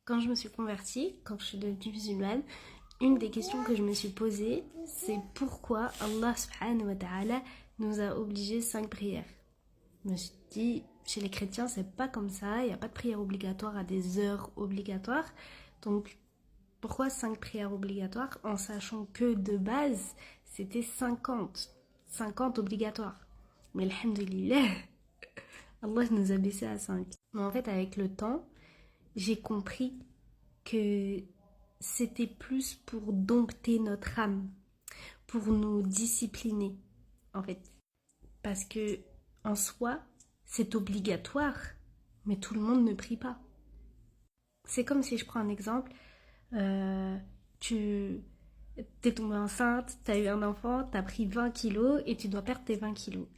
Quand je me suis convertie, quand je suis devenue musulmane, une des questions que je me suis posée, c'est pourquoi Allah subhanahu wa ta'ala nous a obligés 5 prières. Je me suis dit, chez les chrétiens, c'est pas comme ça, il n'y a pas de prière obligatoire à des heures obligatoires. Donc, pourquoi 5 prières obligatoires en sachant que de base, c'était 50 obligatoires. Mais alhamdoulilah, Allah nous a baissé à 5. Mais en fait, avec le temps, j'ai compris que c'était plus pour dompter notre âme, pour nous discipliner, en fait. Parce que, en soi, c'est obligatoire, mais tout le monde ne prie pas. C'est comme si je prends un exemple, tu t'es tombée enceinte, t'as eu un enfant, t'as pris 20 kilos et tu dois perdre tes 20 kilos.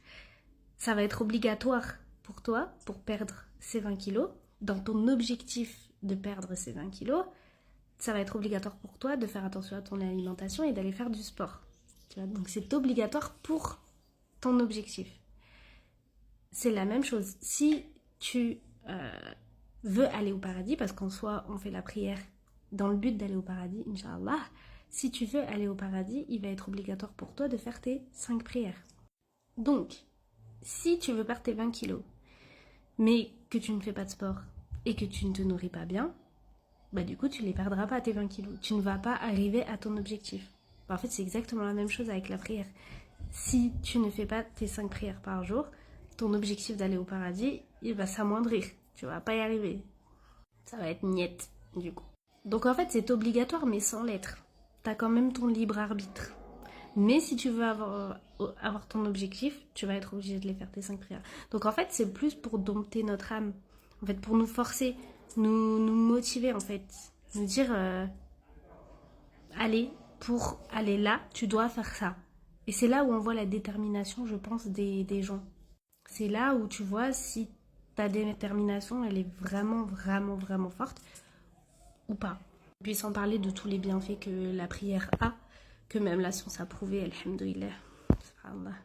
Ça va être obligatoire pour toi, pour perdre ces 20 kilos, dans ton objectif de perdre ces 20 kilos, ça va être obligatoire pour toi de faire attention à ton alimentation et d'aller faire du sport. Tu vois, donc c'est obligatoire pour ton objectif. C'est la même chose. Si tu veux aller au paradis, parce qu'en soi on fait la prière dans le but d'aller au paradis, Inch'Allah, si tu veux aller au paradis, il va être obligatoire pour toi de faire tes 5 prières. Donc, si tu veux perdre tes 20 kilos, mais que tu ne fais pas de sport et que tu ne te nourris pas bien, bah du coup tu les perdras pas tes 20 kilos. Tu ne vas pas arriver à ton objectif. Bah, en fait c'est exactement la même chose avec la prière. Si tu ne fais pas tes 5 prières par jour, ton objectif d'aller au paradis, il va s'amoindrir. Tu vas pas y arriver. Ça va être niette du coup. Donc en fait c'est obligatoire mais sans l'être. T'as quand même ton libre arbitre. Mais si tu veux avoir ton objectif, tu vas être obligé de les faire tes 5 prières. Donc en fait, c'est plus pour dompter notre âme. En fait, pour nous forcer, nous motiver en fait. Nous dire, allez, pour aller là, tu dois faire ça. Et c'est là où on voit la détermination, je pense, des gens. C'est là où tu vois si ta détermination, elle est vraiment, vraiment, vraiment forte ou pas. Puis sans parler de tous les bienfaits que la prière a, que même la science a prouvé, alhamdoulilah. Subhanallah.